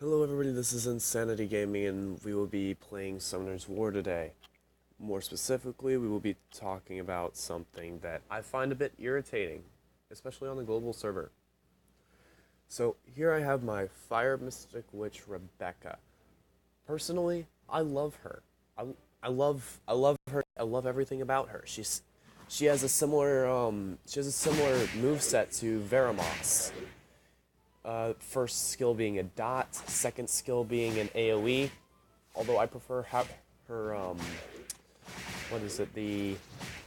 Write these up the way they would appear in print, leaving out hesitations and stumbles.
Hello everybody, this is Insanity Gaming and we will be playing Summoner's War today. More specifically, we will be talking about something that I find a bit irritating, especially on the global server. So here I have my Fire Mystic Witch Rebecca. Personally, I love her. I love her. I love everything about her. She has a similar moveset to Veramos. First skill being a dot, second skill being an AoE. Although I prefer her what is it? The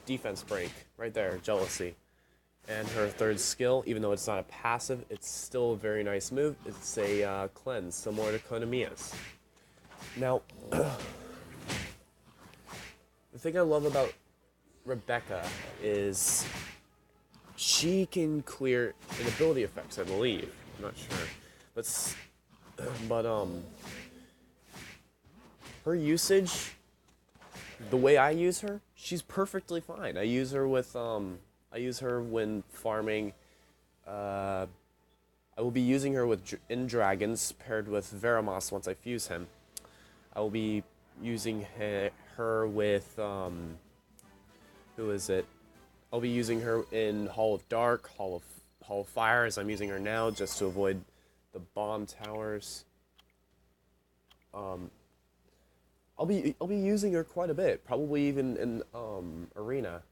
defense break right there, jealousy. And her third skill, even though it's not a passive, it's still a very nice move. It's a cleanse, similar to Konamiya's. Now, the thing I love about Rebecca is she can clear inability effects, I believe. I'm not sure, but her usage, the way I use her, she's perfectly fine. I use her when farming. I will be using her in dragons paired with Veramos once I fuse him. I will be using her with who is it? I'll be using her in Hall of Dark, Hall of Fire, as I'm using her now, just to avoid the bomb towers. I'll be using her quite a bit, probably even in Arena,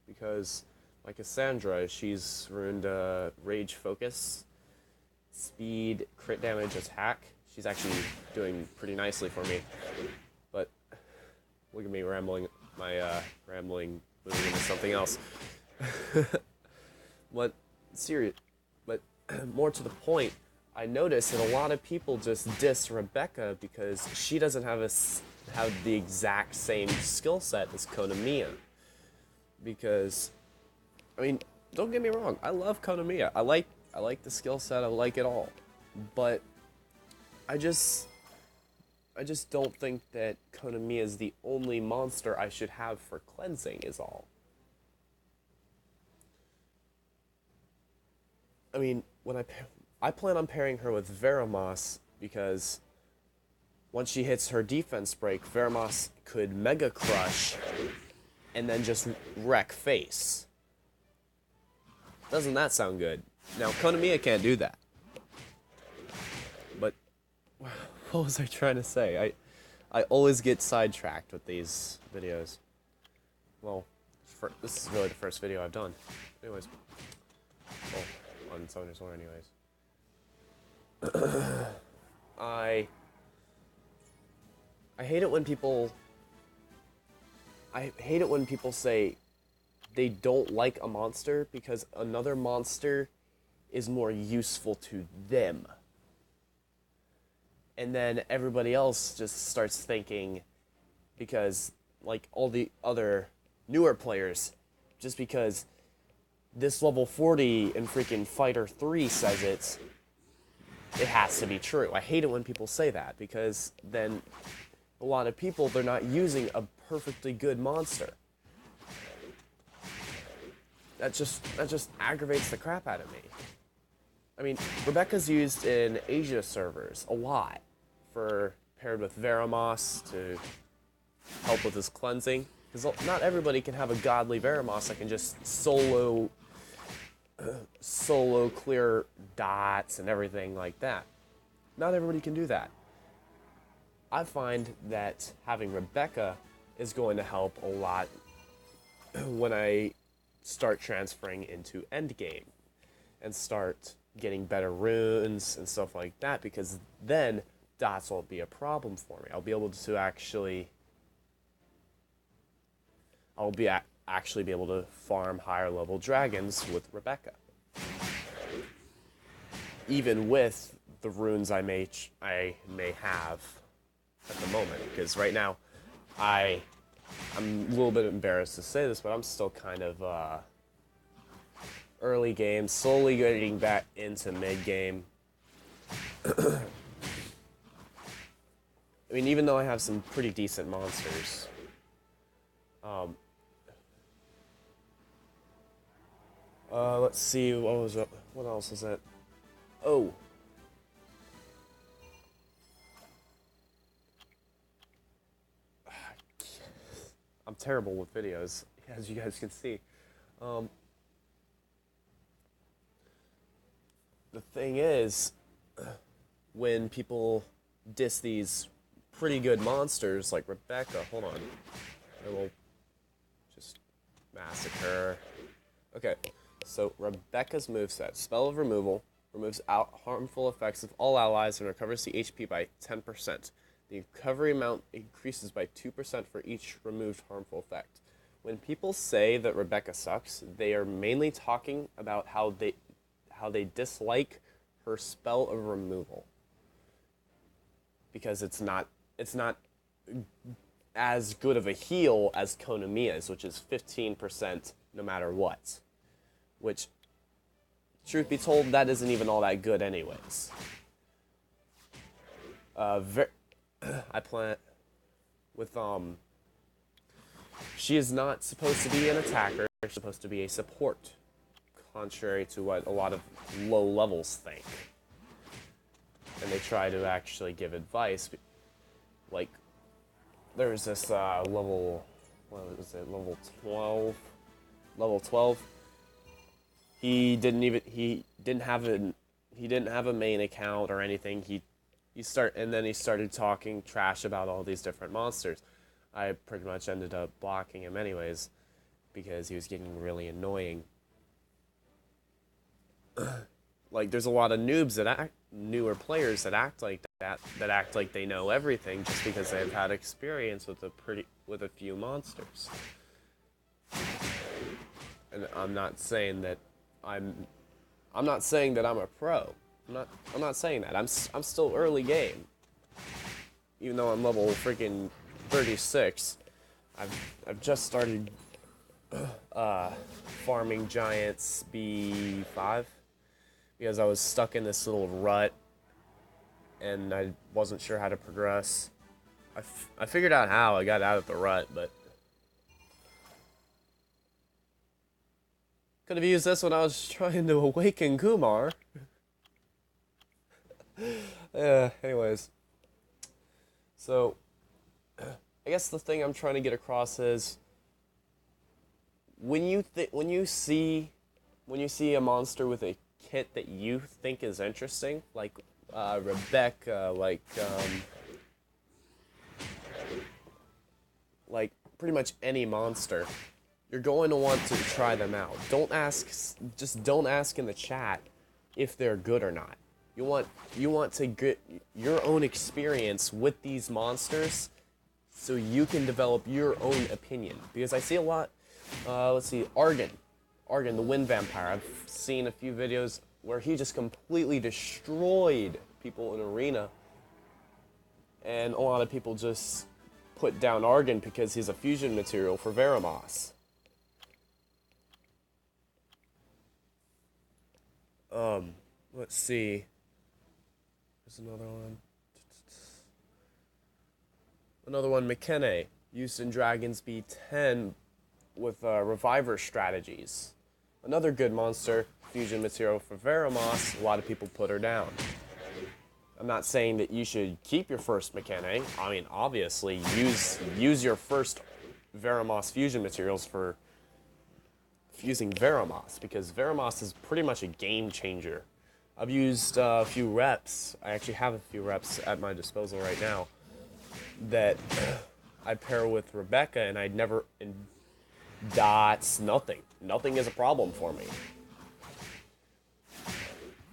because like Cassandra, she's ruined Rage Focus, Speed, Crit Damage, Attack. She's actually doing pretty nicely for me, but look at me rambling, rambling, moving into something else. What serious, but more to the point, I noticed that a lot of people just diss Rebecca because she doesn't have the exact same skill set as Konamiya. Because, I mean, don't get me wrong, I love Konamiya. I like the skill set. I like it all, but I just I just don't think that Konamiya is the only monster I should have for cleansing. Is all. I mean, I plan on pairing her with Veramos because once she hits her defense break, Veramos could Mega Crush and then just wreck face. Doesn't that sound good? Now, Konamiya can't do that. But what was I trying to say? I always get sidetracked with these videos. Well, this is really the first video I've done. Anyways. Well, on Summoner's War anyways. I I hate it when people I hate it when people say they don't like a monster because another monster is more useful to them. And then everybody else just starts thinking, because like all the other newer players, just because this level 40 in freaking Fighter 3 says it has to be true. I hate it when people say that because then a lot of people, they're not using a perfectly good monster. That just aggravates the crap out of me. I mean, Rebecca's used in Asia servers a lot, for paired with Veramos to help with his cleansing. Because not everybody can have a godly Veramos that can just solo clear dots and everything like that. Not everybody can do that. I find that having Rebecca is going to help a lot when I start transferring into endgame and start getting better runes and stuff like that, because then dots won't be a problem for me. I'll be able to actually be able to farm higher level dragons with Rebecca, even with the runes I may have at the moment. Because right now, I'm a little bit embarrassed to say this, but I'm still kind of early game, slowly getting back into mid game. I mean, even though I have some pretty decent monsters, let's see, what else was it? Oh, terrible with videos, as you guys can see. Um, the thing is, when people diss these pretty good monsters like Rebecca, hold on, I will just massacre. Okay, so Rebecca's moveset, Spell of Removal, removes harmful effects of all allies and recovers the HP by 10%. The recovery amount increases by 2% for each removed harmful effect. When people say that Rebecca sucks, they are mainly talking about how they dislike her Spell of Removal, because it's not as good of a heal as Konamiya's, which is 15% no matter what. Which, truth be told, that isn't even all that good anyways. I plan with, she is not supposed to be an attacker, she's supposed to be a support, contrary to what a lot of low levels think. And they try to actually give advice, like, there's this, level, what was it, level 12? Level 12. He didn't have a main account or anything. He started talking trash about all these different monsters. I pretty much ended up blocking him anyways, because he was getting really annoying. Like, there's a lot of noobs newer players that act like that act like they know everything just because they've had experience with a few monsters. And I'm not saying that I'm a pro. I'm not saying that. I'm still early game. Even though I'm level freaking 36, I've just started farming giants B5 because I was stuck in this little rut and I wasn't sure how to progress. I figured out how I got out of the rut, but could have used this when I was trying to awaken Kumar. Anyways. So, I guess the thing I'm trying to get across is when you see a monster with a kit that you think is interesting, like Rebecca, like pretty much any monster, you're going to want to try them out. Don't ask in the chat if they're good or not. You want to get your own experience with these monsters so you can develop your own opinion. Because I see a lot, let's see, Argon, the Wind Vampire. I've seen a few videos where he just completely destroyed people in Arena. And a lot of people just put down Argon because he's a fusion material for Veramos. Let's see. There's another one. Another one, McKenna, used in Dragons B10 with Reviver strategies. Another good monster, fusion material for Veramos. A lot of people put her down. I'm not saying that you should keep your first McKenna. I mean, obviously, use your first Veramos fusion materials for fusing Veramos, because Veramos is pretty much a game changer. I've used a few reps. I actually have a few reps at my disposal right now that I pair with Rebecca, and I'd never... dots, nothing. Nothing is a problem for me.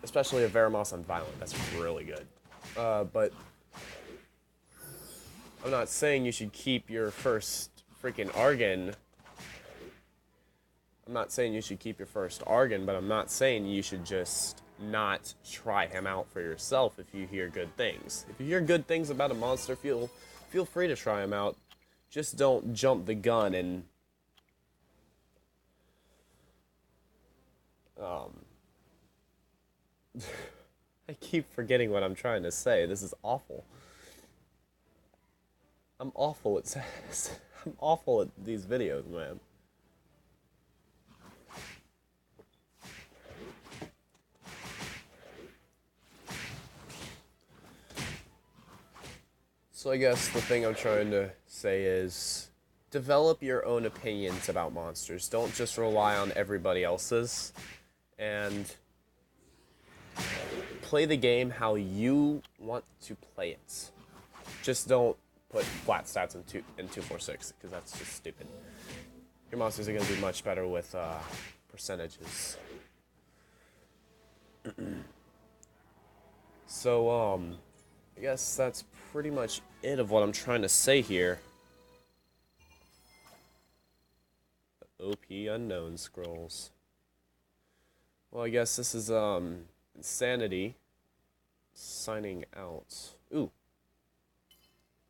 Especially a Veramos on Violent. That's really good. But I'm not saying you should keep your first freaking Argon. I'm not saying you should keep your first Argon, but I'm not saying you should just not try him out for yourself if you hear good things. If you hear good things about a monster, feel free to try him out. Just don't jump the gun and I keep forgetting what I'm trying to say. This is awful. I'm awful at I'm awful at these videos, man. So I guess the thing I'm trying to say is develop your own opinions about monsters. Don't just rely on everybody else's. And play the game how you want to play it. Just don't put flat stats in 246, because that's just stupid. Your monsters are going to do much better with percentages. So, I guess that's pretty much it of what I'm trying to say here. The OP Unknown Scrolls. Well, I guess this is, Insanity signing out. Ooh.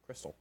Crystal.